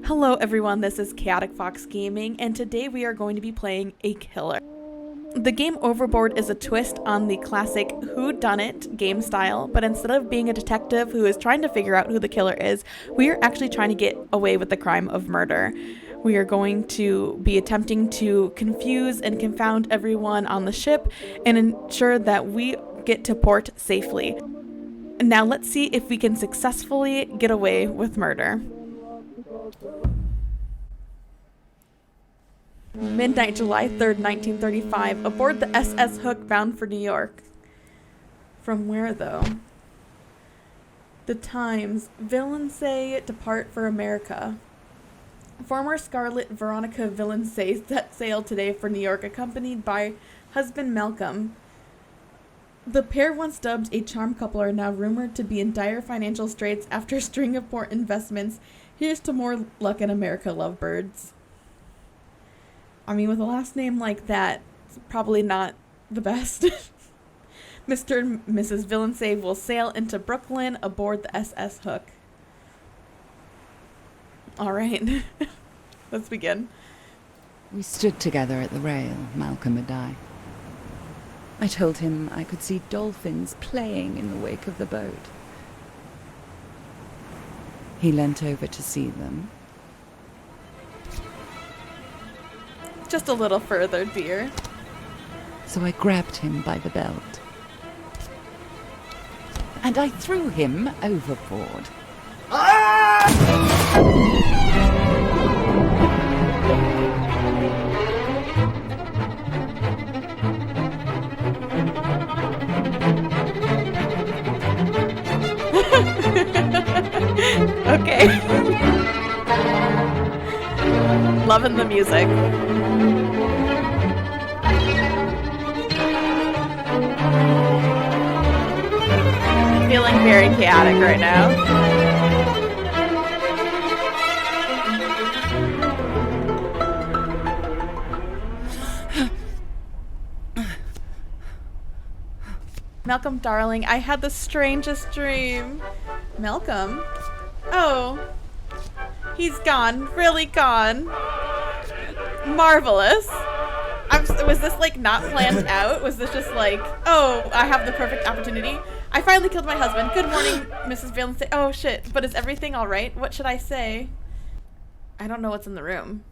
Hello everyone, this is Chaotic Fox Gaming, and today we are going to be playing a killer. The game Overboard is a twist on the classic whodunit game style, but instead of being a detective who is trying to figure out who the killer is, we are actually trying to get away with the crime of murder. We are going to be attempting to confuse and confound everyone on the ship and ensure that we get to port safely. Now let's see if we can successfully get away with murder. Midnight, July 3rd, 1935, aboard the SS Hook bound for New York. From where, though? The Times. Villeneuve depart for America. Former Scarlet Veronica Villeneuve set sail today for New York, accompanied by husband Malcolm. The pair, once dubbed a charm couple, are now rumored to be in dire financial straits after a string of poor investments. Here's to more luck in America, lovebirds. I mean, with a last name like that, it's probably not the best. Mr. and Mrs. Villeneuve will sail into Brooklyn aboard the SS Hook. All right, let's begin. We stood together at the rail, Malcolm and I. I told him I could see dolphins playing in the wake of the boat. He leant over to see them. Just a little further, dear. So I grabbed him by the belt. And I threw him overboard. Okay. Loving the music. Feeling very chaotic right now. Malcolm, darling, I had the strangest dream. Malcolm? Oh. He's gone. Really gone. Marvelous. Was this like not planned out? Was this just like, oh, I have the perfect opportunity? I finally killed my husband. Good morning, Mrs. Valence. Oh shit, but is everything all right? What should I say? I don't know what's in the room.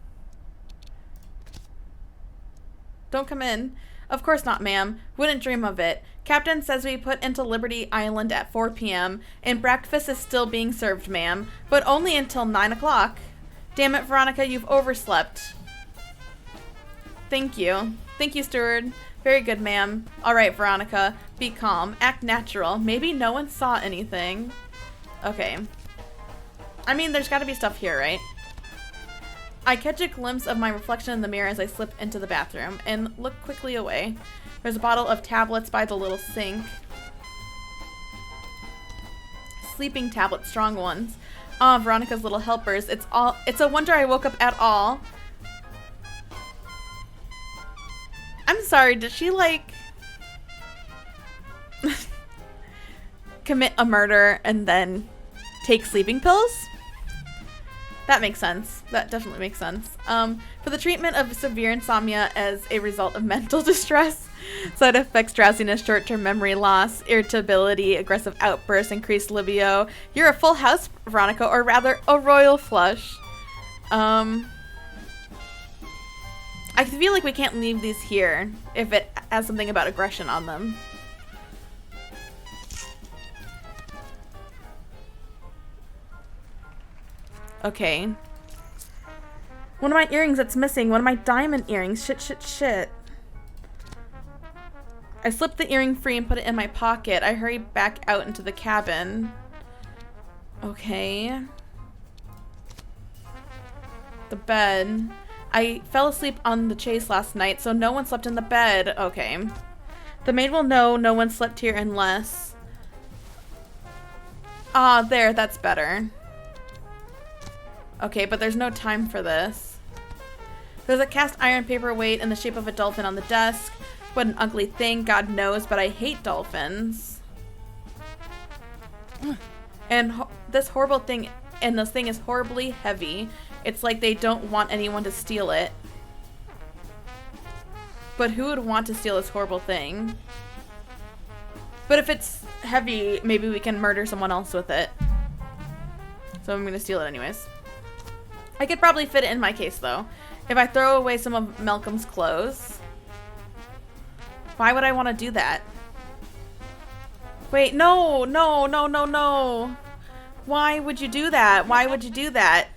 Don't come in. Of course not, ma'am. Wouldn't dream of it. Captain says we put into Liberty Island at 4 p.m. and breakfast is still being served, ma'am, but only until 9 o'clock. Damn it, Veronica, you've overslept. Thank you. Thank you, steward. Very good, ma'am. All right, Veronica, be calm. Act natural. Maybe no one saw anything. Okay. I mean, there's got to be stuff here, right? I catch a glimpse of my reflection in the mirror as I slip into the bathroom and look quickly away. There's a bottle of tablets by the little sink. Sleeping tablets, strong ones. Ah, Veronica's little helpers. It's a wonder I woke up at all. I'm sorry, did she like commit a murder and then take sleeping pills? That makes sense. That definitely makes sense. For the treatment of severe insomnia as a result of mental distress, side effects, drowsiness, short-term memory loss, irritability, aggressive outbursts, increased libido. You're a full house, Veronica, or rather a royal flush. I feel like we can't leave these here if it has something about aggression on them. Okay. One of my earrings that's missing. One of my diamond earrings. Shit, shit, shit. I slipped the earring free and put it in my pocket. I hurried back out into the cabin. Okay. The bed. I fell asleep on the chase last night, so no one slept in the bed. Okay. The maid will know no one slept here unless... Ah, there, that's better. Okay, but there's no time for this. There's a cast iron paperweight in the shape of a dolphin on the desk. What an ugly thing, God knows, but I hate dolphins. And this horrible thing and this thing is horribly heavy. It's like they don't want anyone to steal it. But who would want to steal this horrible thing? But if it's heavy, maybe we can murder someone else with it. So I'm gonna steal it anyways. I could probably fit it in my case though. If I throw away some of Malcolm's clothes. Why would I want to do that? Wait, no, no, no, no, no. Why would you do that? Why would you do that?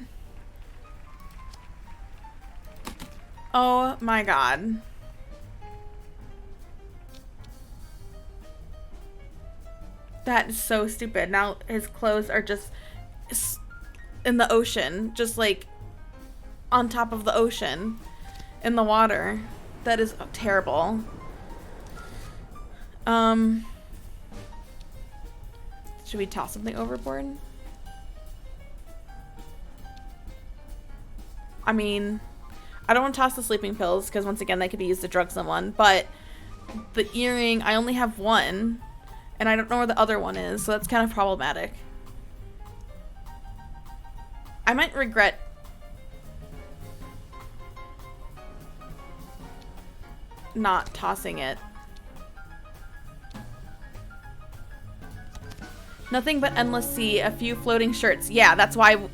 Oh my god. That is so stupid. Now his clothes are just in the ocean. Just like on top of the ocean. In the water. That is terrible. Should we toss something overboard? I mean, I don't want to toss the sleeping pills because once again, they could be used to drug someone, but the earring, I only have one and I don't know where the other one is, so that's kind of problematic. I might regret not tossing it. Nothing but endless sea, a few floating shirts. Yeah, that's why.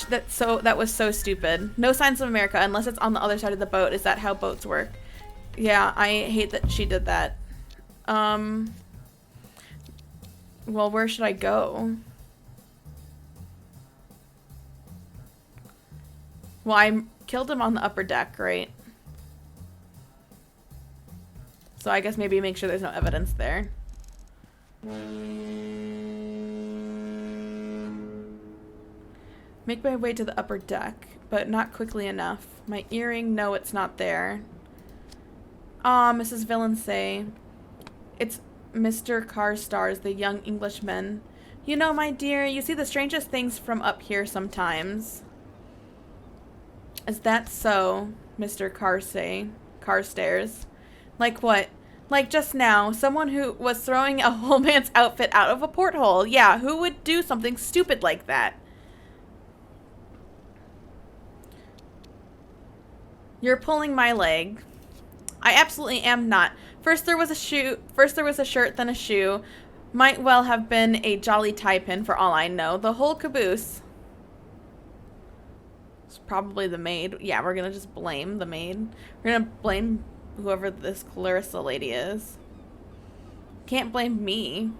That was so stupid. No signs of America unless it's on the other side of the boat. Is that how boats work? Yeah, I hate that she did that. Well, where should I go? Well, I killed him on the upper deck, right? So I guess maybe make sure there's no evidence there. Make my way to the upper deck, but not quickly enough. My earring, no, it's not there. Ah, Mrs. Villansay. It's Mr. Carstairs, the young Englishman. You know, my dear, you see the strangest things from up here sometimes. Is that so, Mr. Carstairs? Like what? Like just now, someone who was throwing a whole man's outfit out of a porthole. Yeah, who would do something stupid like that? You're pulling my leg. I absolutely am not. First there was a shirt, then a shoe. Might well have been a jolly tie pin for all I know. The whole caboose. It's probably the maid. Yeah, we're gonna just blame the maid. We're gonna blame whoever this Clarissa lady is. Can't blame me.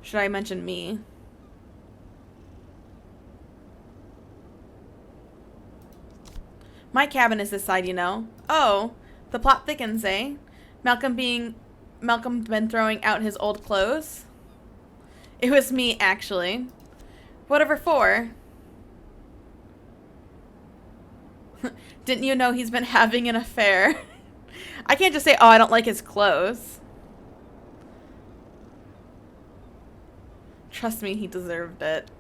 Should I mention me? My cabin is this side, you know. Oh, the plot thickens, eh? Malcolm been throwing out his old clothes? It was me, actually. Whatever for? Didn't you know he's been having an affair? I can't just say, oh, I don't like his clothes. Trust me, he deserved it.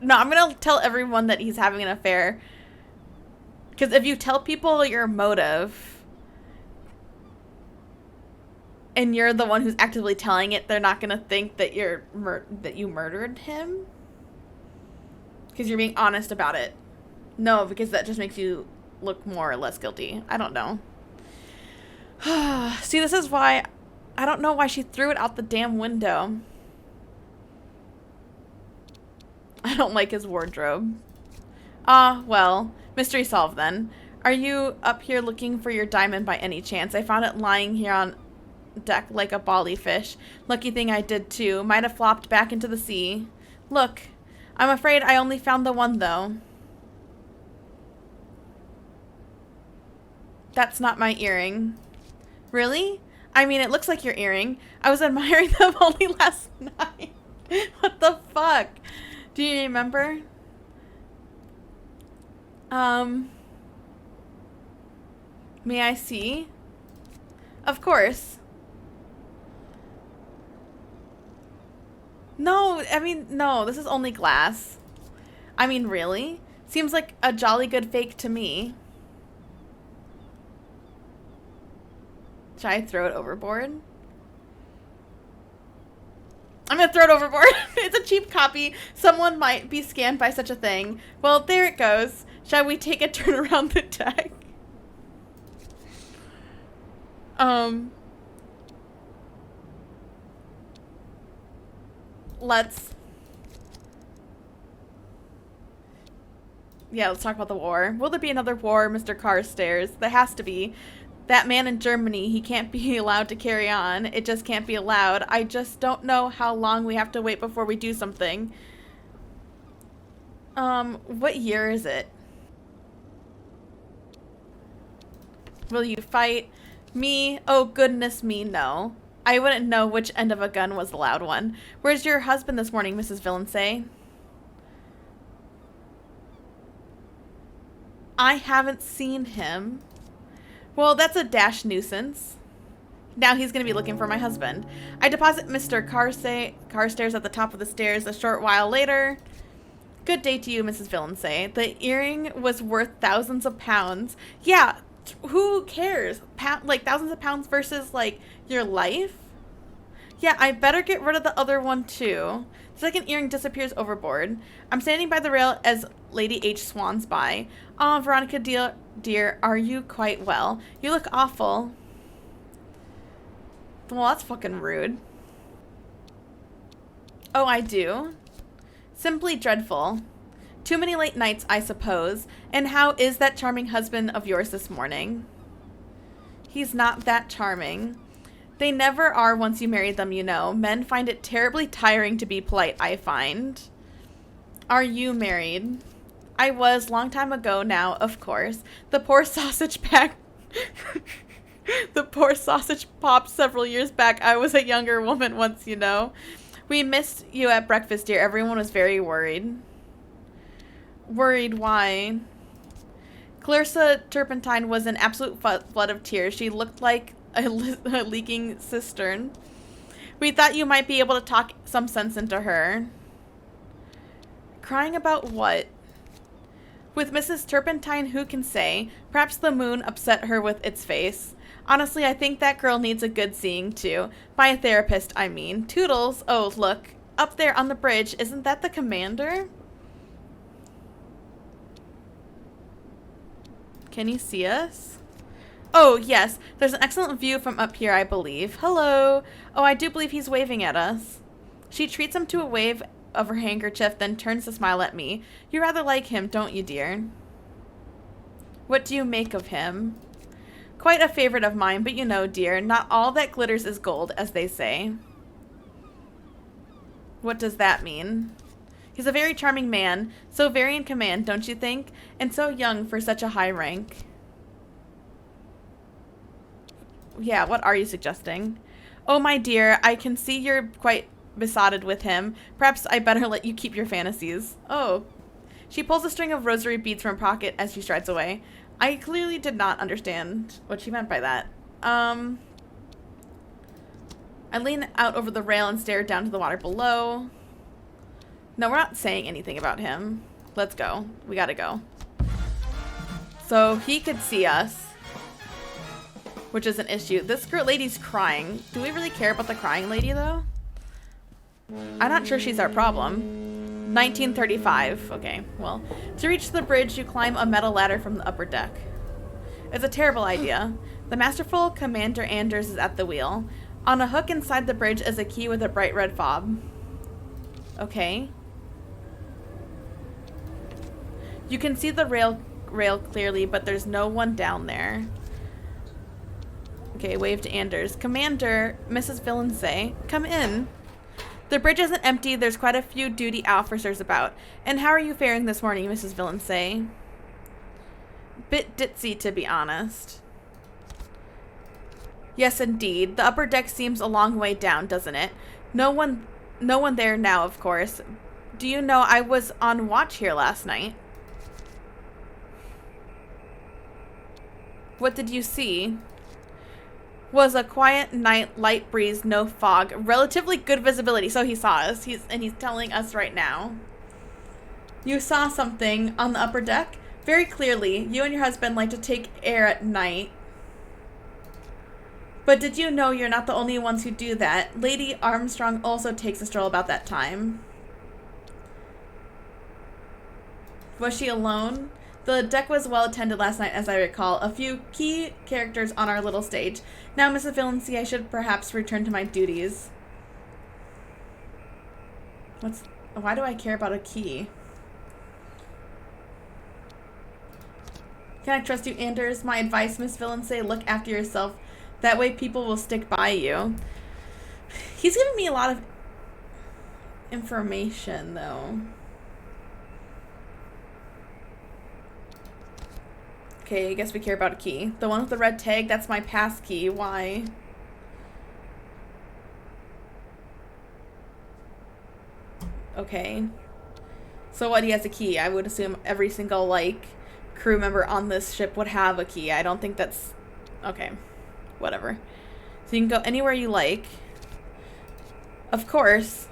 No, I'm gonna tell everyone that he's having an affair. Because if you tell people your motive, and you're the one who's actively telling it, they're not gonna think that you murdered him. Because you're being honest about it. No, because that just makes you look more or less guilty. I don't know. See, this is why I don't know why she threw it out the damn window. I don't like his wardrobe. Well, mystery solved then. Are you up here looking for your diamond by any chance? I found it lying here on deck like a bally fish. Lucky thing I did too. Might have flopped back into the sea. Look, I'm afraid I only found the one though. That's not my earring. Really? I mean, it looks like your earring. I was admiring them only last night. What the fuck? Do you remember? May I see? Of course. No, I mean, no, this is only glass. I mean, really? Seems like a jolly good fake to me. Should I throw it overboard? I'm gonna throw it overboard. It's a cheap copy. Someone might be scanned by such a thing. Well, there it goes. Shall we take a turn around the deck? Let's talk about the war. Will there be another war, Mr. Carstairs? There has to be. That man in Germany, he can't be allowed to carry on. It just can't be allowed. I just don't know how long we have to wait before we do something. What year is it? Will you fight me? Oh, goodness me, no. I wouldn't know which end of a gun was the loud one. Where's your husband this morning, Mrs. Villansay? I haven't seen him. Well, that's a dash nuisance. Now he's going to be looking for my husband. I deposit Mr. Carstairs at the top of the stairs a short while later. Good day to you, Mrs. Villansay. The earring was worth thousands of pounds. Yeah, who cares? Like thousands of pounds versus like your life? Yeah, I better get rid of the other one too. The second earring disappears overboard. I'm standing by the rail as Lady H swans by. Oh, Veronica dear, are you quite well? You look awful. Well, that's fucking rude. Oh, I do? Simply dreadful. Too many late nights, I suppose. And how is that charming husband of yours this morning? He's not that charming. They never are once you marry them, you know. Men find it terribly tiring to be polite, I find. Are you married? I was, long time ago now, of course. The poor sausage pack... The poor sausage popped several years back. I was a younger woman once, you know. We missed you at breakfast, dear. Everyone was very worried. Worried why? Clarissa Turpentine was an absolute flood of tears. She looked like a leaking cistern. We thought you might be able to talk some sense into her. Crying about what? With Mrs. Turpentine, who can say? Perhaps the moon upset her with its face. Honestly, I think that girl needs a good seeing to. By a therapist, I mean. Toodles, oh, look. Up there on the bridge, isn't that the commander? Can you see us? Oh, yes. There's an excellent view from up here, I believe. Hello. Oh, I do believe he's waving at us. She treats him to a wave of her handkerchief, then turns to smile at me. You rather like him, don't you, dear? What do you make of him? Quite a favorite of mine, but you know, dear, not all that glitters is gold, as they say. What does that mean? He's a very charming man, so very in command, don't you think? And so young for such a high rank. Yeah, what are you suggesting? Oh, my dear, I can see you're quite besotted with him. Perhaps I better let you keep your fantasies. Oh. She pulls a string of rosary beads from her pocket as she strides away. I clearly did not understand what she meant by that. I lean out over the rail and stare down to the water below. No, we're not saying anything about him. Let's go. We gotta go. So he could see us, which is an issue. This girl lady's crying. Do we really care about the crying lady, though? I'm not sure she's our problem. 1935. Okay, well. To reach the bridge, you climb a metal ladder from the upper deck. It's a terrible idea. The masterful Commander Anders is at the wheel. On a hook inside the bridge is a key with a bright red fob. Okay. You can see the rail clearly, but there's no one down there. Okay, wave to Anders. Commander, Mrs. Villansay, come in. The bridge isn't empty. There's quite a few duty officers about. And how are you faring this morning, Mrs. Villansay? Bit ditzy, to be honest. Yes, indeed. The upper deck seems a long way down, doesn't it? No one there now, of course. Do you know I was on watch here last night? What did you see? Was a quiet night, light breeze, no fog, relatively good visibility. So he saw us. He's telling us right now. You saw something on the upper deck? Very clearly. You and your husband like to take air at night. But did you know you're not the only ones who do that? Lady Armstrong also takes a stroll about that time. Was she alone? The deck was well attended last night, as I recall. A few key characters on our little stage. Now, Mrs. Valency, I should perhaps return to my duties. Why do I care about a key? Can I trust you, Anders? My advice, Miss Valency, look after yourself. That way people will stick by you. He's giving me a lot of information, though. Okay, I guess we care about a key. The one with the red tag, that's my pass key. Why? Okay. So what, he has a key? I would assume every single, like, crew member on this ship would have a key. I don't think that's... Okay. Whatever. So you can go anywhere you like. Of course.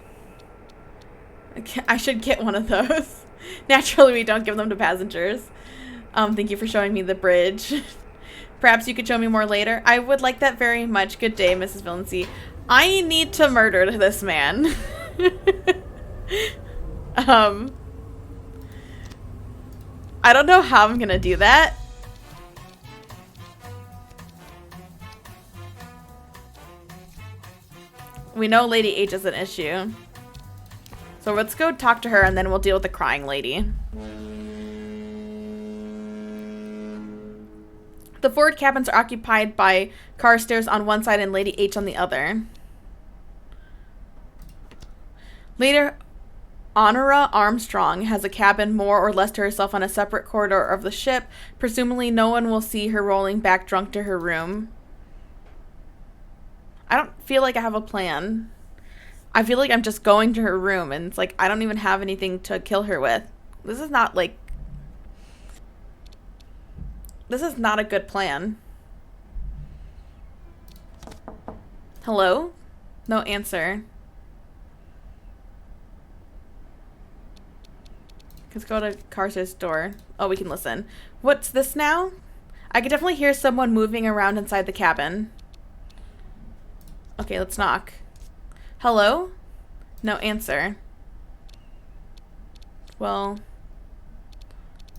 I should get one of those. Naturally, we don't give them to passengers. Thank you for showing me the bridge. Perhaps you could show me more later. I would like that very much. Good day, Mrs. Valency. I need to murder this man. I don't know how I'm gonna do that. We know Lady H is an issue. So let's go talk to her and then we'll deal with the crying lady. The forward cabins are occupied by Carstairs on one side and Lady H on the other. Later, Honora Armstrong has a cabin more or less to herself on a separate corridor of the ship. Presumably no one will see her rolling back drunk to her room. I don't feel like I have a plan. I feel like I'm just going to her room and it's like I don't even have anything to kill her with. This is not like... This is not a good plan. Hello? No answer. Let's go to Carter's door. Oh, we can listen. What's this now? I could definitely hear someone moving around inside the cabin. Okay, let's knock. Hello? No answer. Well,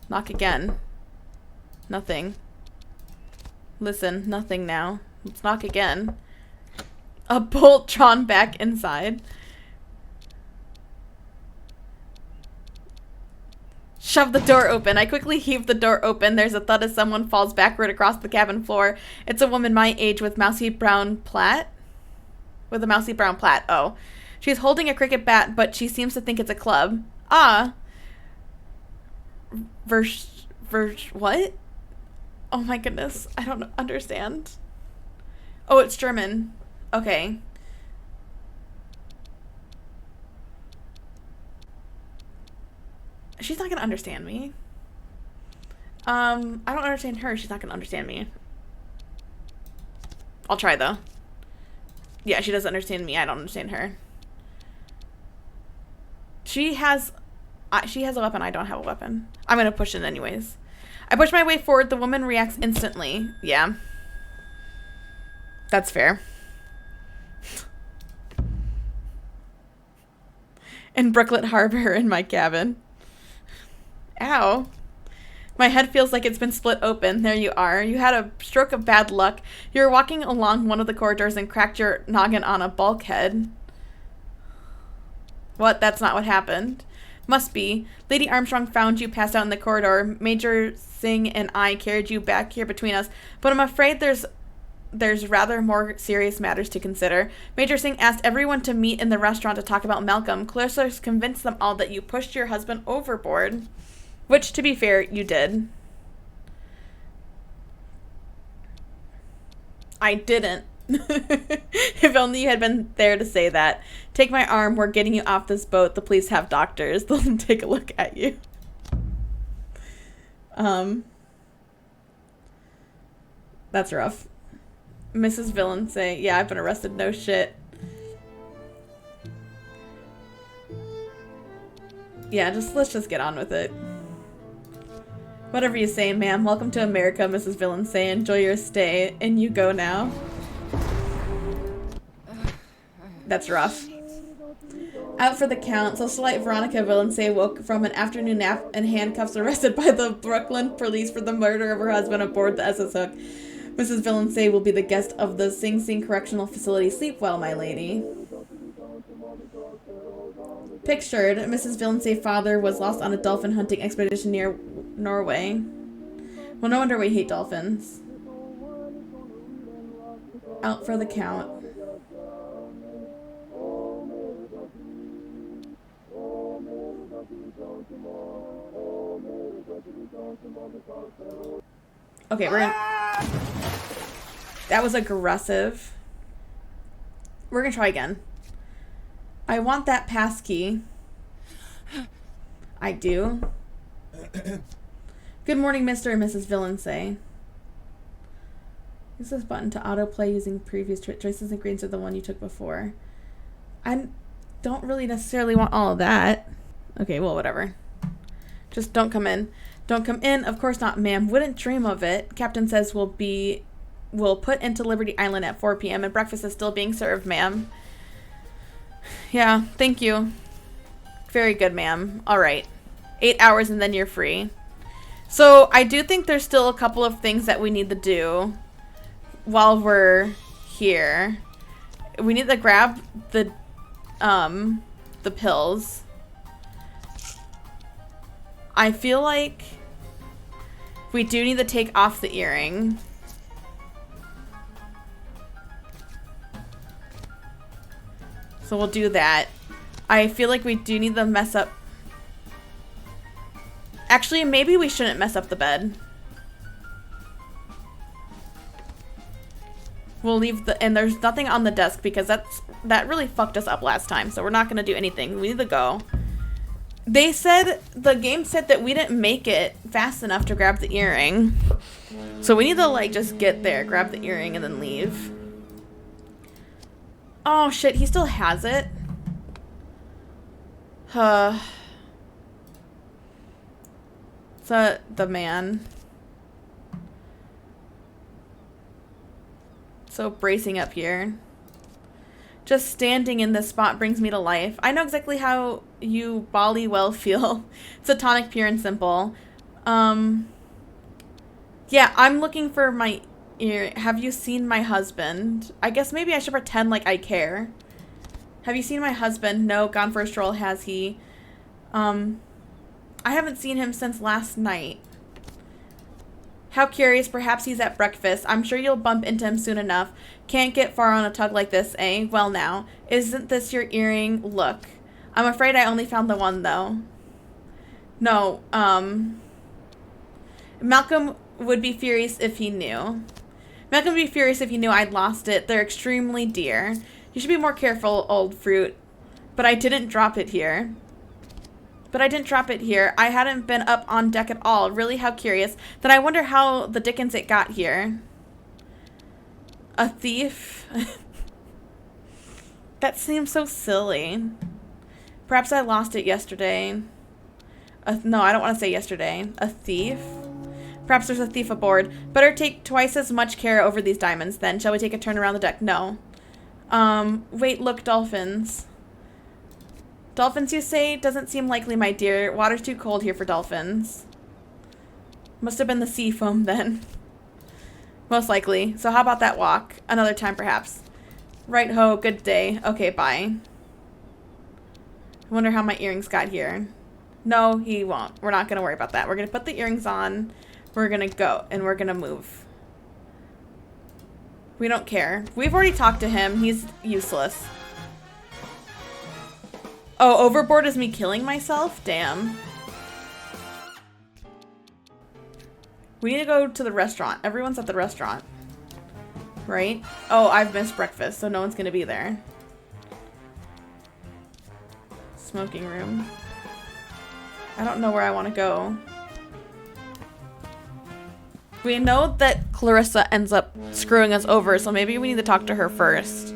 knock again. Nothing. Listen, nothing now. Let's knock again. A bolt drawn back inside. Shove the door open. I quickly heave the door open. There's a thud as someone falls backward across the cabin floor. It's a woman my age with mousy brown plait. With a mousy brown plait. Oh. She's holding a cricket bat, but she seems to think it's a club. Ah. What? Oh my goodness. I don't understand. Oh, it's German. Okay. She's not gonna understand me. I don't understand her. She's not gonna understand me. I'll try though. Yeah, she doesn't understand me. I don't understand her. She has a weapon. I don't have a weapon. I'm gonna push it anyways. I push my way forward. The woman reacts instantly. Yeah. That's fair. In Brooklet Harbor in my cabin. Ow. My head feels like it's been split open. There you are. You had a stroke of bad luck. You were walking along one of the corridors and cracked your noggin on a bulkhead. What? That's not what happened. Must be. Lady Armstrong found you passed out in the corridor. Major Singh and I carried you back here between us. But I'm afraid there's rather more serious matters to consider. Major Singh asked everyone to meet in the restaurant to talk about Malcolm. Clarissa convinced them all that you pushed your husband overboard. Which, to be fair, you did. I didn't. If only you had been there to say that. Take my arm. We're getting you off this boat. The police have doctors. They'll take a look at you. That's rough. Mrs. Villain say, yeah, I've been arrested. No shit. Yeah, let's just get on with it. Whatever you say, ma'am. Welcome to America, Mrs. Villain say. Enjoy your stay. And you go now. That's rough. Out for the count, socialite Veronica Villeneuve woke from an afternoon nap in handcuffs, arrested by the Brooklyn police for the murder of her husband aboard the SS Hook. Mrs. Villeneuve will be the guest of the Sing Sing Correctional Facility. Sleep well, my lady. Pictured, Mrs. Villeneuve's father was lost on a dolphin hunting expedition near Norway. Well, no wonder we hate dolphins. Out for the count. Okay, we're gonna... That was aggressive. We're gonna try again. I want that passkey. I do. Good morning, Mr. and Mrs. Villeneuve. Use this button to autoplay using previous choices and greens are the one you took before. I don't really necessarily want all of that. Okay, well, whatever. Just don't come in. Don't come in. Of course not, ma'am. Wouldn't dream of it. Captain says we'll put into Liberty Island at 4 p.m. and breakfast is still being served, ma'am. Yeah, thank you. Very good, ma'am. All right. 8 hours and then you're free. So I do think there's still a couple of things that we need to do while we're here. We need to grab the pills. I feel like we do need to take off the earring. So we'll do that. I feel like we do need to mess up. Actually, maybe we shouldn't mess up the bed. We'll leave the, and there's nothing on the desk because that really fucked us up last time. So we're not gonna do anything. We need to go. They said, the game said that we didn't make it fast enough to grab the earring. So we need to like just get there, grab the earring and then leave. Oh shit, he still has it. So the man. So bracing up here. Just standing in this spot brings me to life. I know exactly how you Bali well feel. It's a tonic, pure and simple. Yeah, I'm looking for my ear. Have you seen my husband? I guess maybe I should pretend like I care. Have you seen my husband? No, gone for a stroll, has he? I haven't seen him since last night. How curious, perhaps he's at breakfast. I'm sure you'll bump into him soon enough. Can't get far on a tug like this, eh? Well now, isn't this your earring? Look. I'm afraid I only found the one, though. No, Malcolm would be furious if he knew. Malcolm would be furious if he knew I'd lost it. They're extremely dear. You should be more careful, old fruit. But I didn't drop it here. I hadn't been up on deck at all. Really, how curious. Then I wonder how the dickens it got here. A thief? That seems so silly. Perhaps I lost it yesterday. No, I don't want to say yesterday. A thief? Perhaps there's a thief aboard. Better take twice as much care over these diamonds then. Shall we take a turn around the deck? No. Wait, look, dolphins. Dolphins, you say? Doesn't seem likely, my dear. Water's too cold here for dolphins. Must have been the sea foam then. Most likely. So how about that walk? Another time, perhaps. Right ho, good day. Okay, bye. I wonder how my earrings got here. No, he won't. We're not going to worry about that. We're going to put the earrings on. We're going to go, and we're going to move. We don't care. We've already talked to him. He's useless. Oh, Overboard is me killing myself? Damn. We need to go to the restaurant. Everyone's at the restaurant. Right? Oh, I've missed breakfast, so no one's gonna be there. Smoking room. I don't know where I want to go. We know that Clarissa ends up screwing us over, so maybe we need to talk to her first.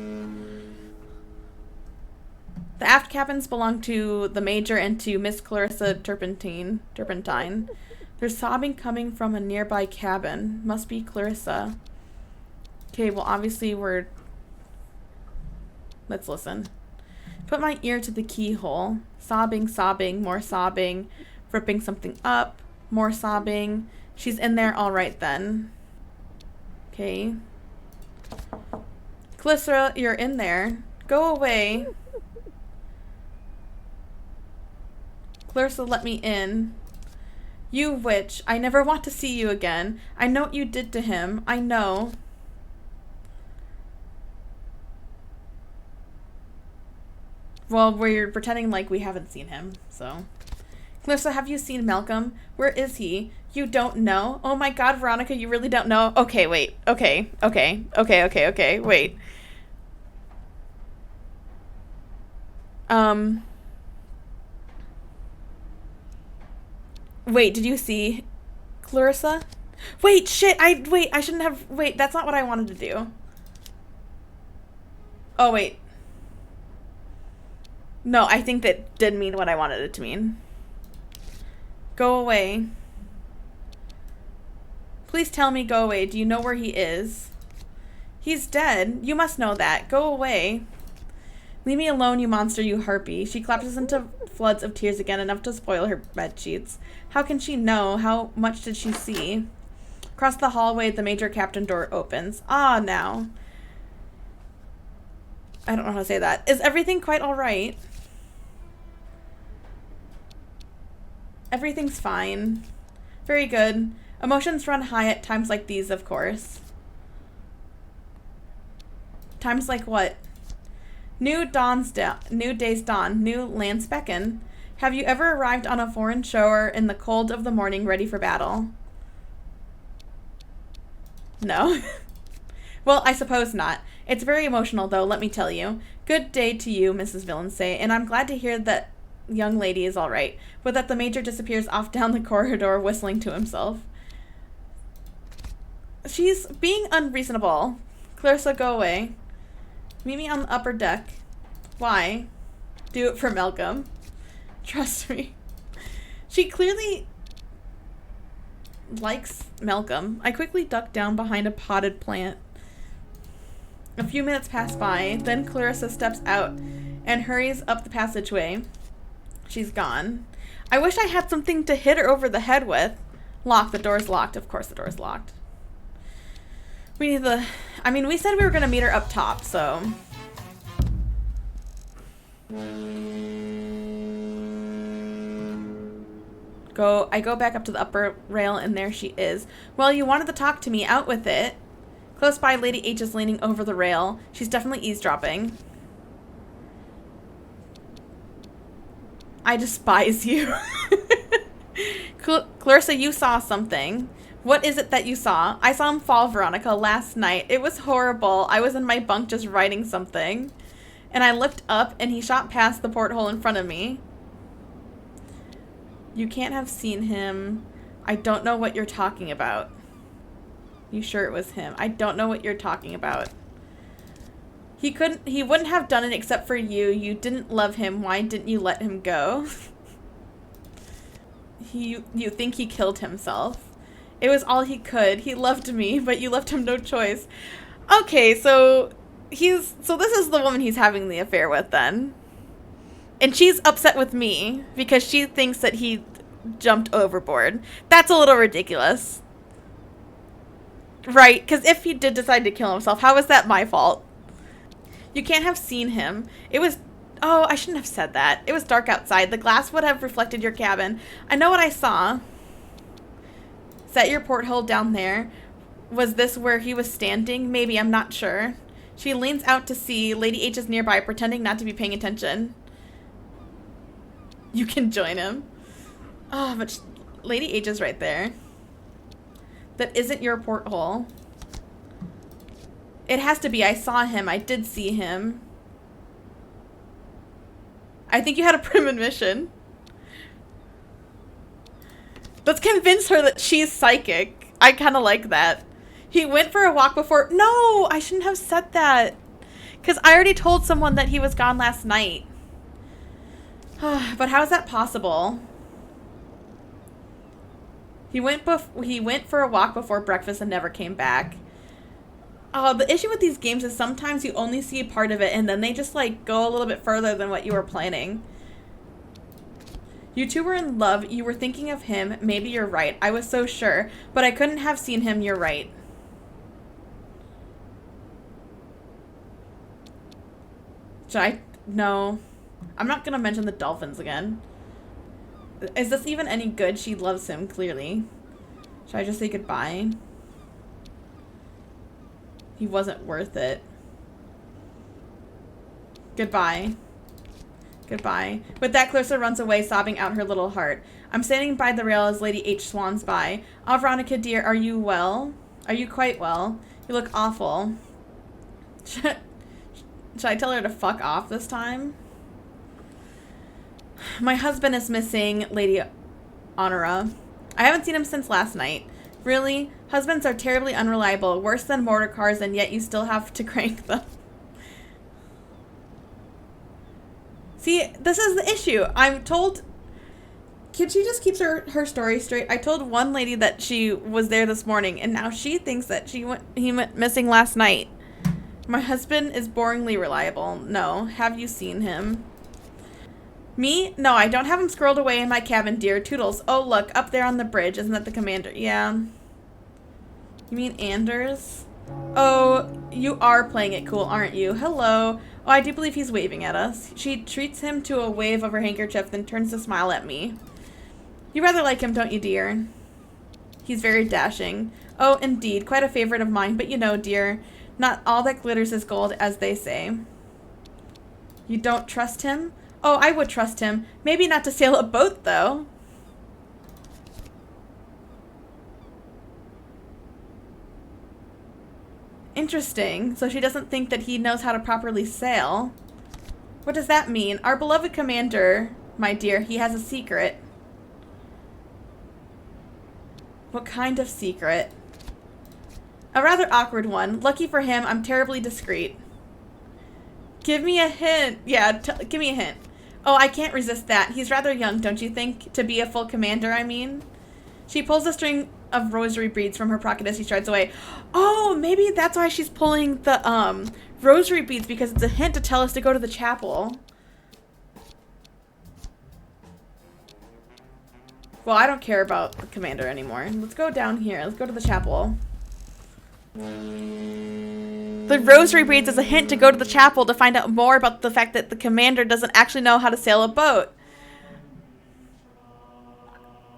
The aft cabins belong to the Major and to Miss Clarissa Turpentine. There's sobbing coming from a nearby cabin. Must be Clarissa. Okay, well obviously we're Let's listen. Put my ear to the keyhole. Sobbing, sobbing, more sobbing. Ripping something up. More sobbing. She's in there, all right then. Okay. Callisto, you're in there. Go away. Clarissa, let me in. You witch. I never want to see you again. I know what you did to him. I know. Well, we're pretending like we haven't seen him, so. Clarissa, have you seen Malcolm? Where is he? You don't know? Oh my god, Veronica, you really don't know? Okay, wait. Okay. Wait. Wait, did you see Clarissa? Wait, shit, I shouldn't have, wait, that's not what I wanted to do. Oh, wait. No, I think that did mean what I wanted it to mean. Go away. Please tell me go away. Do you know where he is? He's dead. You must know that. Go away. Leave me alone, you monster, you harpy. She collapses into floods of tears again, enough to spoil her bed sheets. How can she know? How much did she see? Across the hallway, the major captain door opens. Ah, now. I don't know how to say that. Is everything quite all right? Everything's fine. Very good. Emotions run high at times like these, of course. Times like what? New day's dawn. New lands beckon. Have you ever arrived on a foreign shore in the cold of the morning ready for battle? No. Well, I suppose not. It's very emotional, though, let me tell you. Good day to you, Mrs. Villansay, and I'm glad to hear that young lady is all right, but that the major disappears off down the corridor whistling to himself. She's being unreasonable. Clarissa, go away. Meet me on the upper deck. Why? Do it for Malcolm. Trust me. She clearly likes Malcolm. I quickly duck down behind a potted plant. A few minutes pass by, then Clarissa steps out and hurries up the passageway. She's gone. I wish I had something to hit her over the head with. Lock. The door's locked. Of course the door's locked. We need the... I mean, we said we were going to meet her up top, so... I go back up to the upper rail, and there she is. Well, you wanted to talk to me. Out with it. Close by, Lady H is leaning over the rail. She's definitely eavesdropping. I despise you. Clarissa, you saw something. What is it that you saw? I saw him fall, Veronica, last night. It was horrible. I was in my bunk just writing something. And I looked up, and he shot past the porthole in front of me. You can't have seen him. I don't know what you're talking about. You sure it was him? I don't know what you're talking about. He wouldn't have done it except for you. You didn't love him. Why didn't you let him go? You think he killed himself. It was all he could. He loved me, but you left him no choice. Okay, so this is the woman he's having the affair with then. And she's upset with me because she thinks that he jumped overboard. That's a little ridiculous. Right, because if he did decide to kill himself, how is that my fault? You can't have seen him. It was... Oh, I shouldn't have said that. It was dark outside. The glass would have reflected your cabin. I know what I saw. Set your porthole down there. Was this where he was standing? Maybe, I'm not sure. She leans out to sea. Lady H is nearby, pretending not to be paying attention. You can join him. Oh, but Lady H is right there. That isn't your porthole. It has to be. I saw him. I did see him. I think you had a premonition. Let's convince her that she's psychic. I kind of like that. He went for a walk before... No! I shouldn't have said that. Because I already told someone that he was gone last night. But how is that possible? He went for a walk before breakfast and never came back. Oh, the issue with these games is sometimes you only see part of it and then they just like go a little bit further than what you were planning. You two were in love. You were thinking of him. Maybe you're right. I was so sure, but I couldn't have seen him. You're right. Should I? No. I'm not gonna mention the dolphins again. Is this even any good? She loves him, clearly. Should I just say goodbye? He wasn't worth it. Goodbye. Goodbye. With that, Clarissa runs away, sobbing out her little heart. I'm standing by the rail as Lady H swans by. Oh, Veronica, dear, are you well? Are you quite well? You look awful. Should I tell her to fuck off this time? My husband is missing, Lady Honora. I haven't seen him since last night. Really? Husbands are terribly unreliable, worse than motor cars, and yet you still have to crank them. See, this is the issue. I'm told... Kid, she just keeps her story straight. I told one lady that she was there this morning, and now she thinks that he went missing last night. My husband is boringly reliable. No. Have you seen him? Me? No, I don't have him squirreled away in my cabin, dear. Toodles. Oh, look, up there on the bridge. Isn't that the commander? Yeah. You mean Anders? Oh, you are playing it cool, aren't you? Hello. Oh, I do believe he's waving at us. She treats him to a wave of her handkerchief, then turns to smile at me. You rather like him, don't you, dear? He's very dashing. Oh, indeed. Quite a favorite of mine, but you know, dear, not all that glitters is gold, as they say. You don't trust him? Oh, I would trust him. Maybe not to sail a boat, though. Interesting. So she doesn't think that he knows how to properly sail. What does that mean? Our beloved commander, my dear, he has a secret. What kind of secret? A rather awkward one. Lucky for him, I'm terribly discreet. Give me a hint. Yeah, give me a hint. Oh, I can't resist that. He's rather young, don't you think? To be a full commander, I mean. She pulls a string of rosary beads from her pocket as she strides away. Oh, maybe that's why she's pulling the rosary beads, because it's a hint to tell us to go to the chapel. Well, I don't care about the commander anymore. Let's go down here. Let's go to the chapel. The rosary beads is a hint to go to the chapel to find out more about the fact that the commander doesn't actually know how to sail a boat.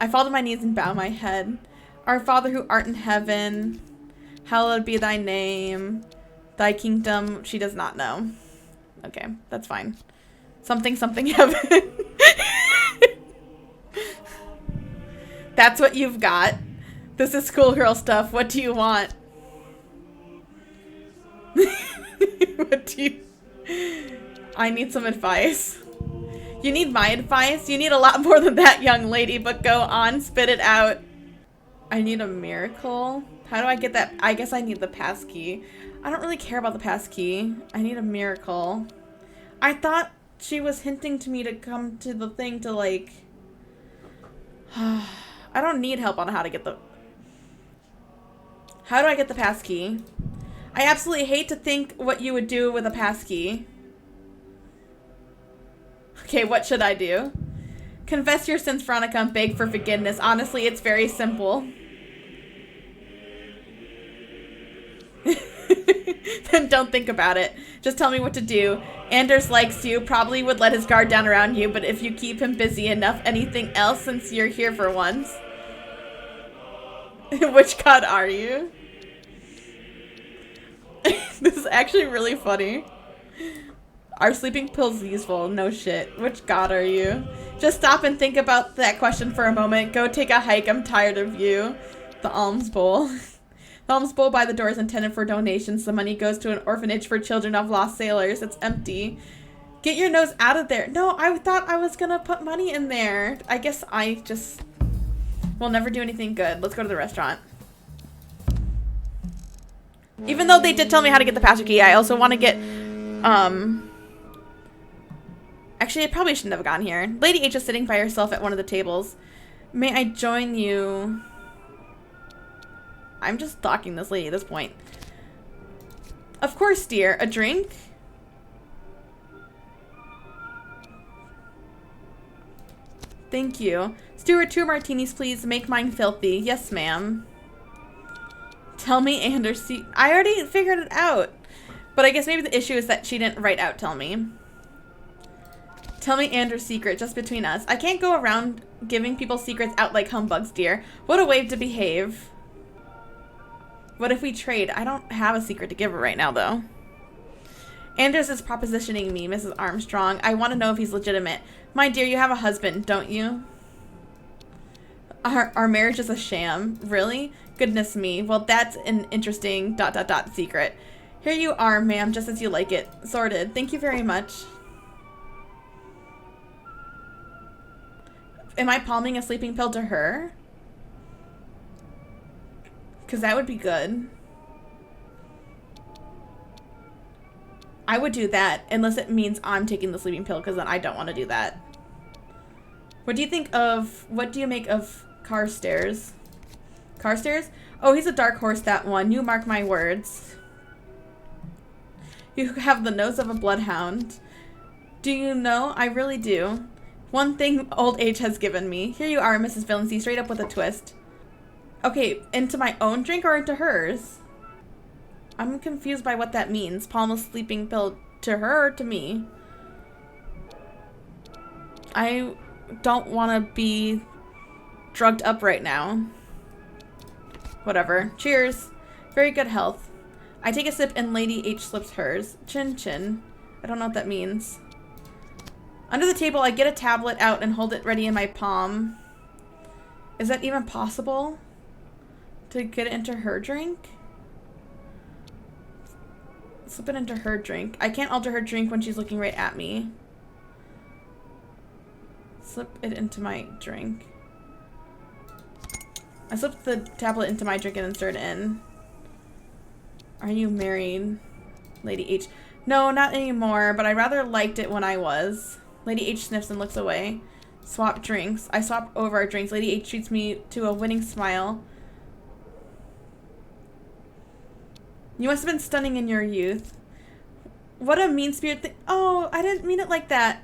I fall to my knees and bow my head. Our Father who art in heaven, hallowed be thy name, thy kingdom. She does not know. Okay, that's fine. Something, something heaven. That's what you've got. This is schoolgirl stuff. What do you want? What do you... I need some advice. You need my advice? You need a lot more than that, young lady, but go on, spit it out. I need a miracle? How do I get that? I guess I need the passkey. I don't really care about the passkey. I need a miracle. I thought she was hinting to me to come to the thing to, like... I don't need help on how to get the... How do I get the passkey? I absolutely hate to think what you would do with a passkey. Okay, what should I do? Confess your sins, Veronica, and beg for forgiveness. Honestly, it's very simple. Then don't think about it. Just tell me what to do. Anders likes you, probably would let his guard down around you, but if you keep him busy enough, anything else since you're here for once. Which god are you? This is actually really funny. Are sleeping pills useful? No shit. Which god are you? Just stop and think about that question for a moment. Go take a hike. I'm tired of you. The alms bowl. The alms bowl by the door is intended for donations. The money goes to an orphanage for children of lost sailors. It's empty. Get your nose out of there. No, I thought I was gonna put money in there. I guess I just will never do anything good. Let's go to the restaurant. Even though they did tell me how to get the pastor key, I also want to get, actually, I probably shouldn't have gone here. Lady H is sitting by herself at one of the tables. May I join you? I'm just stalking this lady at this point. Of course, dear. A drink? Thank you. Steward, 2 martinis, please. Make mine filthy. Yes, ma'am. Tell me Anderson. I already figured it out. But I guess maybe the issue is that she didn't write out tell me. Tell me Andrew's secret, just between us. I can't go around giving people secrets out like humbugs, dear. What a way to behave. What if we trade? I don't have a secret to give her right now, though. Anders is propositioning me, Mrs. Armstrong. I want to know if he's legitimate. My dear, you have a husband, don't you? Our marriage is a sham. Really? Goodness me. Well, that's an interesting ... secret. Here you are, ma'am, just as you like it. Sorted. Thank you very much. Am I palming a sleeping pill to her? Because that would be good. I would do that, unless it means I'm taking the sleeping pill, because then I don't want to do that. What do you think of... What do you make of Carstairs? Carstairs? Oh, he's a dark horse, that one. You mark my words. You have the nose of a bloodhound. Do you know? I really do. One thing old age has given me. Here you are, Mrs. Valency, straight up with a twist. Okay, into my own drink or into hers? I'm confused by what that means. Palm a sleeping pill to her or to me? I don't want to be drugged up right now. Whatever. Cheers. Very good health. I take a sip and Lady H slips hers. Chin chin. I don't know what that means. Under the table, I get a tablet out and hold it ready in my palm. Is that even possible? To get it into her drink? Slip it into her drink. I can't alter her drink when she's looking right at me. Slip it into my drink. I slipped the tablet into my drink and insert it in. Are you married? Lady H. No, not anymore, but I rather liked it when I was. Lady H sniffs and looks away. Swap drinks. I swap over our drinks. Lady H treats me to a winning smile. You must have been stunning in your youth. What a mean-spirited thing. Oh, I didn't mean it like that.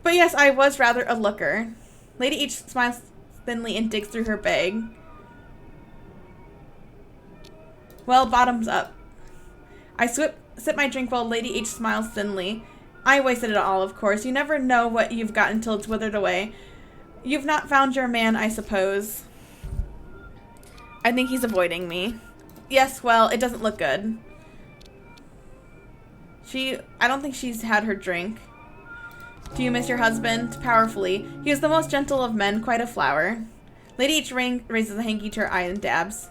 But yes, I was rather a looker. Lady H smiles thinly and digs through her bag. Well, bottoms up. I sip my drink while Lady H smiles thinly. I wasted it all, of course. You never know what you've got until it's withered away. You've not found your man, I suppose. I think he's avoiding me. Yes, well, it doesn't look good. I don't think she's had her drink. Do you miss your husband? Powerfully. He is the most gentle of men, quite a flower. Lady H raises a hanky to her eye and dabs.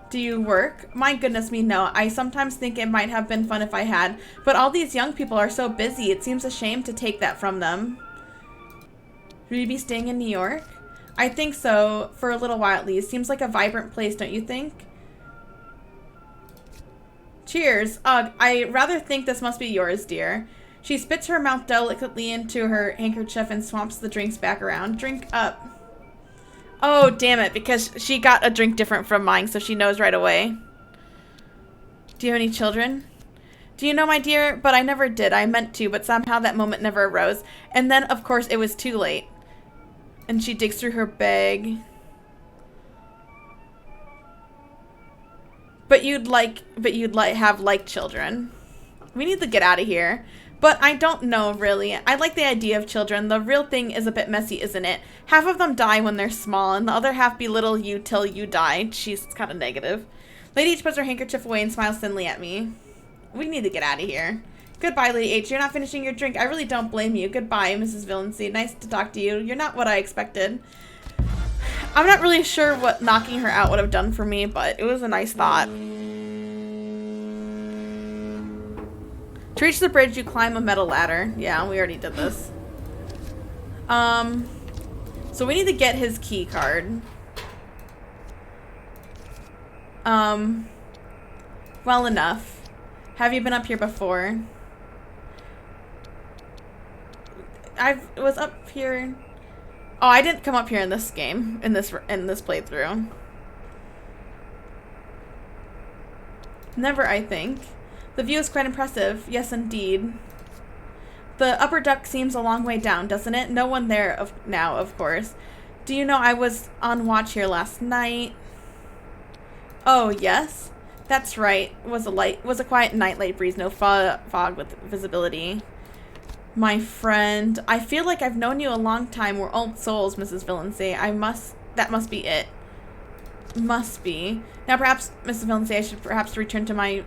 Do you work? My goodness me, no. I sometimes think it might have been fun if I had, but all these young people are so busy, it seems a shame to take that from them. Will you be staying in New York? I think so, for a little while at least. Seems like a vibrant place, don't you think? Cheers. Ugh, I rather think this must be yours, dear. She spits her mouth delicately into her handkerchief and swamps the drinks back around. Drink up. Oh, damn it, because she got a drink different from mine, so she knows right away. Do you have any children? Do you know, my dear? But I never did. I meant to, but somehow that moment never arose. And then, of course, it was too late. And she digs through her bag. But you'd have like children. We need to get out of here. But I don't know, really. I like the idea of children. The real thing is a bit messy, isn't it? Half of them die when they're small, and the other half belittle you till you die. She's kind of negative. Lady H puts her handkerchief away and smiles thinly at me. We need to get out of here. Goodbye, Lady H. You're not finishing your drink. I really don't blame you. Goodbye, Mrs. Valency. Nice to talk to you. You're not what I expected. I'm not really sure what knocking her out would have done for me, but it was a nice thought. To reach the bridge, you climb a metal ladder. Yeah, we already did this. So we need to get his key card. Well enough. Have you been up here before? I was up here. Oh, I didn't come up here in this game, in this playthrough. Never, I think. The view is quite impressive. Yes, indeed. The upper deck seems a long way down, doesn't it? No one there now, of course. Do you know I was on watch here last night? Oh, yes? That's right. It was a quiet night, light breeze, no fog with visibility. My friend, I feel like I've known you a long time. We're old souls, Mrs. Villancy. That must be it. Must be. Now perhaps, Mrs. Villancy, I should perhaps return to my...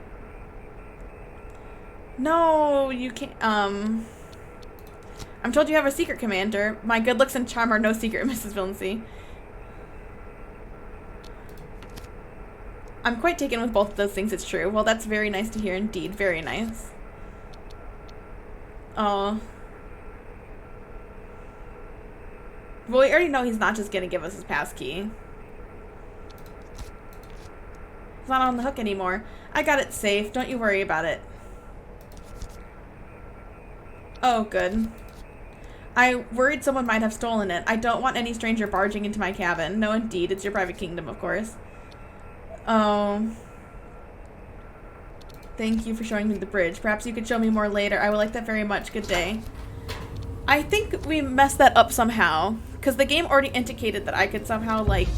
No, you can't, I'm told you have a secret, Commander. My good looks and charm are no secret, Mrs. Villancy. I'm quite taken with both of those things, it's true. Well, that's very nice to hear indeed. Very nice. Oh. Well, we already know he's not just gonna give us his pass key. He's not on the hook anymore. I got it safe. Don't you worry about it. Oh, good. I worried someone might have stolen it. I don't want any stranger barging into my cabin. No, indeed. It's your private kingdom, of course. Oh. Thank you for showing me the bridge. Perhaps you could show me more later. I would like that very much. Good day. I think we messed that up somehow. Because the game already indicated that I could somehow, like...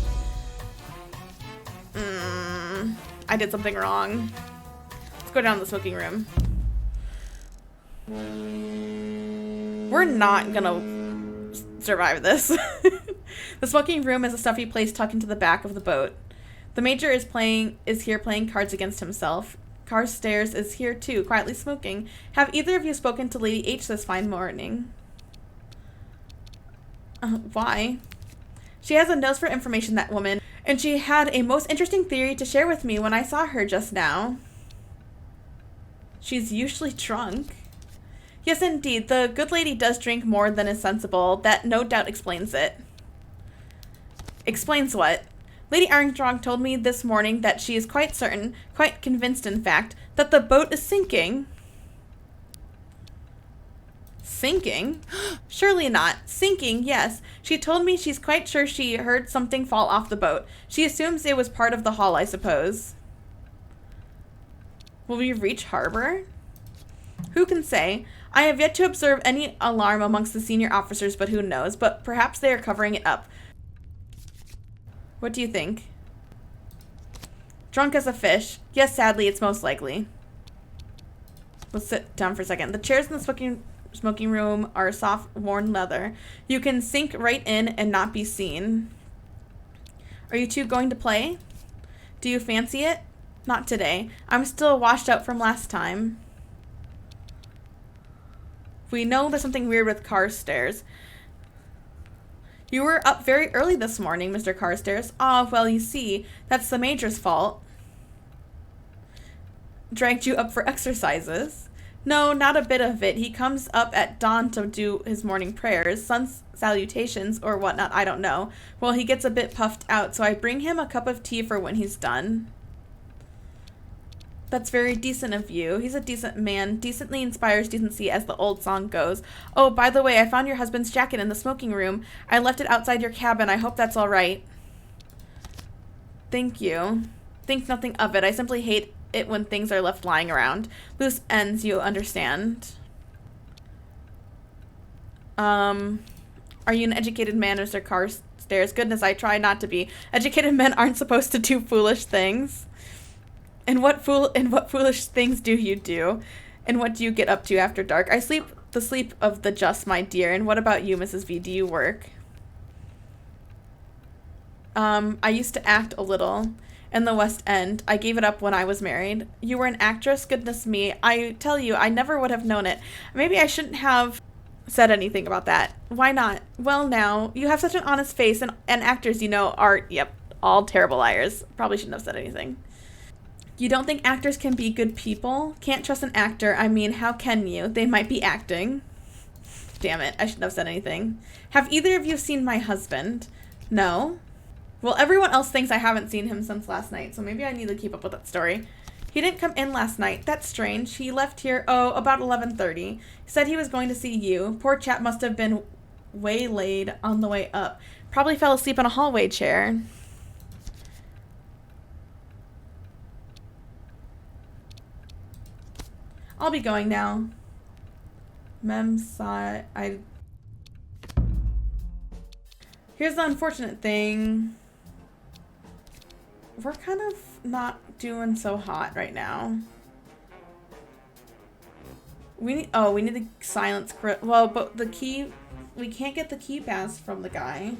I did something wrong. Let's go down to the smoking room. We're not gonna survive this. The smoking room is a stuffy place tucked into the back of the boat. The Major is here playing cards against himself. Carstairs is here too, quietly smoking. Have either of you spoken to Lady H this fine morning? Why? She has a nose for information, that woman, and she had a most interesting theory to share with me when I saw her just now. She's usually drunk. Yes, indeed, the good lady does drink more than is sensible. That no doubt explains it. Explains what? Lady Armstrong told me this morning that she is quite certain, quite convinced in fact, that the boat is sinking. Sinking? Surely not. Sinking, yes. She told me she's quite sure she heard something fall off the boat. She assumes it was part of the hull, I suppose. Will we reach harbor? Who can say? I have yet to observe any alarm amongst the senior officers, but who knows? But perhaps they are covering it up. What do you think? Drunk as a fish. Yes, sadly, it's most likely. Let's sit down for a second. The chairs in the smoking room are soft, worn leather. You can sink right in and not be seen. Are you two going to play? Do you fancy it? Not today. I'm still washed out from last time. We know there's something weird with Carstairs. You were up very early this morning, Mr. Carstairs. Ah, well, you see, that's the Major's fault. Dragged you up for exercises? No, not a bit of it. He comes up at dawn to do his morning prayers, sun's salutations, or whatnot, I don't know. Well, he gets a bit puffed out, so I bring him a cup of tea for when he's done. That's very decent of you. He's a decent man. Decently inspires decency, as the old song goes. Oh, by the way, I found your husband's jacket in the smoking room. I left it outside your cabin. I hope that's all right. Thank you. Think nothing of it. I simply hate it when things are left lying around. Loose ends, you understand. Are you an educated man, Mr. Carstairs? Goodness, I try not to be. Educated men aren't supposed to do foolish things. And what foolish things do you do? And what do you get up to after dark? I sleep the sleep of the just, my dear. And what about you, Mrs. V? Do you work? I used to act a little in the West End. I gave it up when I was married. You were an actress? Goodness me. I tell you, I never would have known it. Maybe I shouldn't have said anything about that. Why not? Well, now, you have such an honest face, and actors, you know, are, yep, all terrible liars. Probably shouldn't have said anything. You don't think actors can be good people? Can't trust an actor. I mean, how can you? They might be acting. Damn it, I shouldn't have said anything. Have either of you seen my husband? No? Well, everyone else thinks I haven't seen him since last night, so maybe I need to keep up with that story. He didn't come in last night. That's strange. He left here, about 11:30. He said he was going to see you. Poor chap must have been waylaid on the way up. Probably fell asleep in a hallway chair. I'll be going now. Here's the unfortunate thing. We're kind of not doing so hot right now. We need the silence crit. Well, but the key, we can't get the key pass from the guy.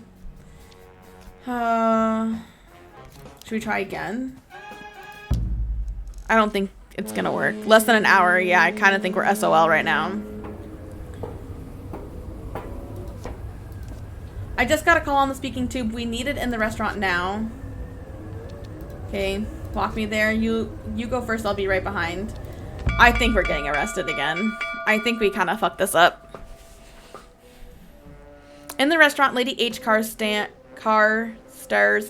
Should we try again? I don't think it's gonna work. Less than an hour. Yeah, I kind of think we're SOL right now. I just got a call on the speaking tube. We need it in the restaurant now. Okay, walk me there. You go first. I'll be right behind. I think we're getting arrested again. I think we kind of fucked this up. In the restaurant, Lady H car stars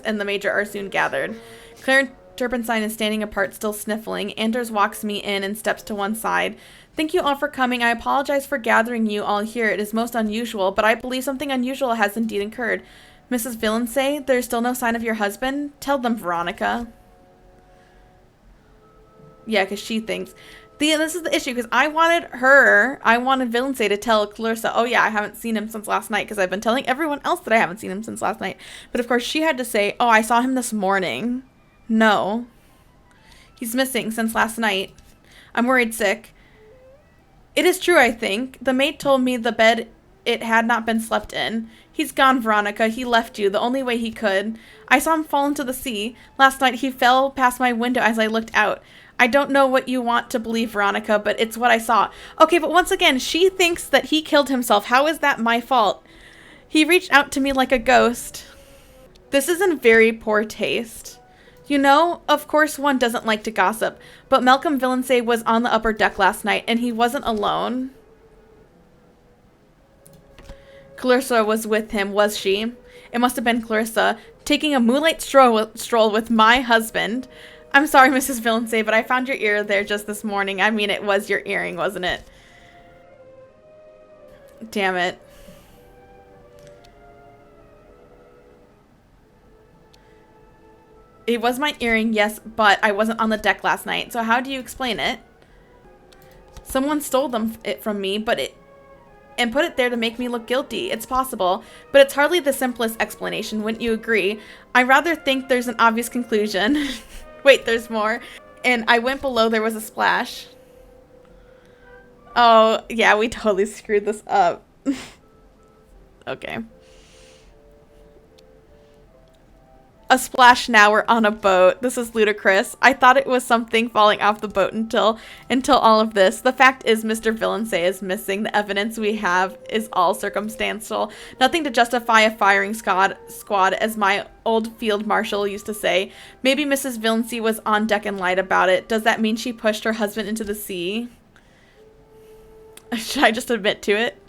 and the major are soon gathered. Claire and Turpentine is standing apart, still sniffling. Anders walks me in and steps to one side. Thank you all for coming. I apologize for gathering you all here. It is most unusual, but I believe something unusual has indeed occurred. Mrs. Villinsay, there is still no sign of your husband? Tell them, Veronica. Yeah, because she thinks... This is the issue, because I wanted Villinsay to tell Clarissa, oh yeah, I haven't seen him since last night, because I've been telling everyone else that I haven't seen him since last night. But of course, she had to say, oh, I saw him this morning. No. He's missing since last night. I'm worried sick. It is true, I think. The maid told me the bed, it had not been slept in. He's gone, Veronica. He left you the only way he could. I saw him fall into the sea. Last night he fell past my window as I looked out. I don't know what you want to believe, Veronica, but it's what I saw. Okay, but once again, she thinks that he killed himself. How is that my fault? He reached out to me like a ghost. This is in very poor taste. You know, of course one doesn't like to gossip, but Malcolm Villinsay was on the upper deck last night, and he wasn't alone. Clarissa was with him, was she? It must have been Clarissa, taking a moonlight stroll with my husband. I'm sorry, Mrs. Villinsay, but I found your ear there just this morning. I mean, it was your earring, wasn't it? Damn it. It was my earring, yes, but I wasn't on the deck last night. So how do you explain it? Someone stole it from me, and put it there to make me look guilty. It's possible, but it's hardly the simplest explanation, wouldn't you agree? I rather think there's an obvious conclusion. Wait, there's more. And I went below, there was a splash. Oh, yeah, we totally screwed this up. Okay. A splash now, we're on a boat. This is ludicrous. I thought it was something falling off the boat until all of this. The fact is Mr. Villinsay is missing. The evidence we have is all circumstantial. Nothing to justify a firing squad, as my old field marshal used to say. Maybe Mrs. Villinsay was on deck and lied about it. Does that mean she pushed her husband into the sea? Should I just admit to it?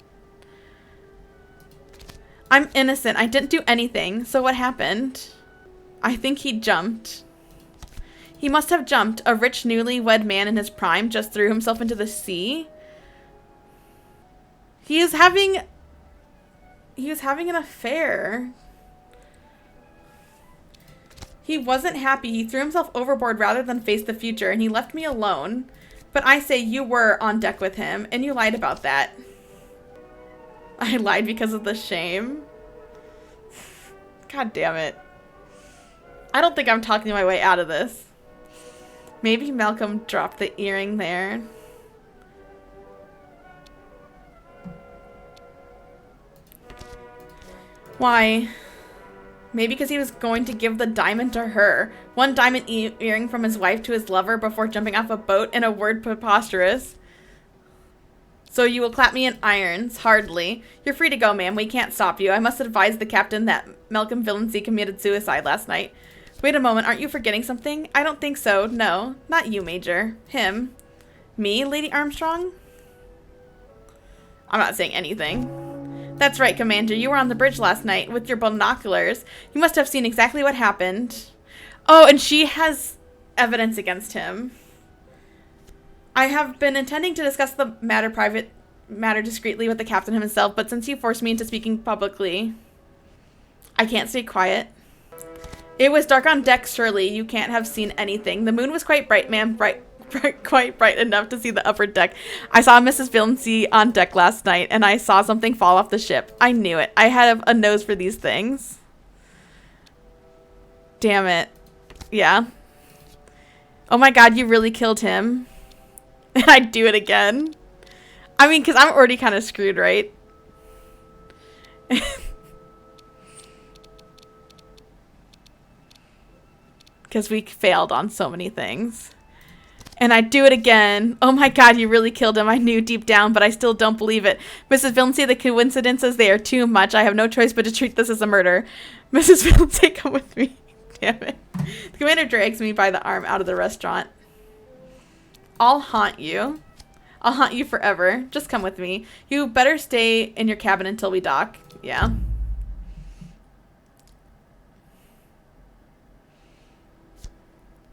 I'm innocent. I didn't do anything. So what happened? I think he jumped. He must have jumped. A rich, newlywed man in his prime just threw himself into the sea. He was having an affair. He wasn't happy. He threw himself overboard rather than face the future, and he left me alone. But I say you were on deck with him, and you lied about that. I lied because of the shame. God damn it. I don't think I'm talking my way out of this. Maybe Malcolm dropped the earring there. Why? Maybe because he was going to give the diamond to her. One diamond earring from his wife to his lover before jumping off a boat, in a word preposterous. So you will clap me in irons? Hardly. You're free to go, ma'am. We can't stop you. I must advise the captain that Malcolm Villinsay committed suicide last night. Wait a moment, aren't you forgetting something? I don't think so. No, not you, Major. Him. Me, Lady Armstrong? I'm not saying anything. That's right, Commander. You were on the bridge last night with your binoculars. You must have seen exactly what happened. Oh, and she has evidence against him. I have been intending to discuss the matter discreetly with the captain himself, but since you forced me into speaking publicly, I can't stay quiet. It was dark on deck, surely. You can't have seen anything. The moon was quite bright, ma'am. quite bright enough to see the upper deck. I saw Mrs. Valency on deck last night, and I saw something fall off the ship. I knew it. I had a nose for these things. Damn it. Yeah. Oh my god, you really killed him. And I'd do it again. I mean, because I'm already kind of screwed, right? Because we failed on so many things. And I'd do it again. Oh my god, you really killed him. I knew deep down, but I still don't believe it. Mrs. Valency, the coincidences, they are too much. I have no choice but to treat this as a murder. Mrs. Valency, come with me. Damn it. The commander drags me by the arm out of the restaurant. I'll haunt you. I'll haunt you forever. Just come with me. You better stay in your cabin until we dock. Yeah.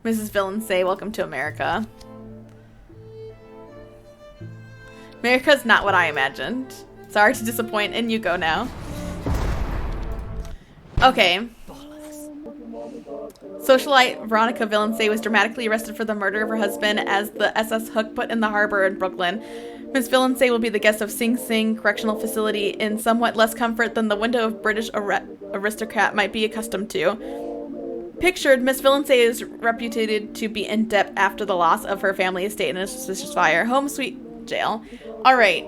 Mrs. Valency, welcome to America. America's not what I imagined. Sorry to disappoint, and you go now. Okay. Socialite Veronica Valency was dramatically arrested for the murder of her husband as the SS Hook put in the harbor in Brooklyn. Miss Valency will be the guest of Sing Sing Correctional Facility in somewhat less comfort than the window of British aristocrat might be accustomed to. Pictured, Miss Valency is reputed to be in debt after the loss of her family estate in a suspicious fire. Home sweet jail. Alright.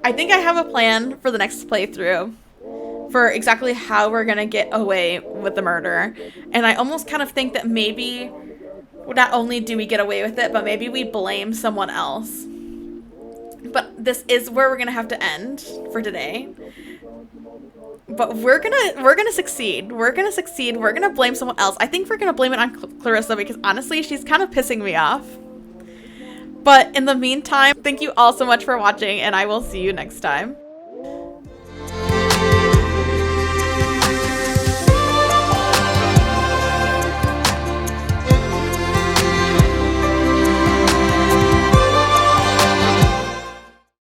I think I have a plan for the next playthrough for exactly how we're gonna get away with the murder. And I almost kind of think that maybe not only do we get away with it, but maybe we blame someone else. But this is where we're gonna have to end for today. But we're gonna succeed. We're gonna succeed. We're gonna blame someone else. I think we're gonna blame it on Clarissa because honestly, she's kind of pissing me off. But in the meantime, thank you all so much for watching, and I will see you next time.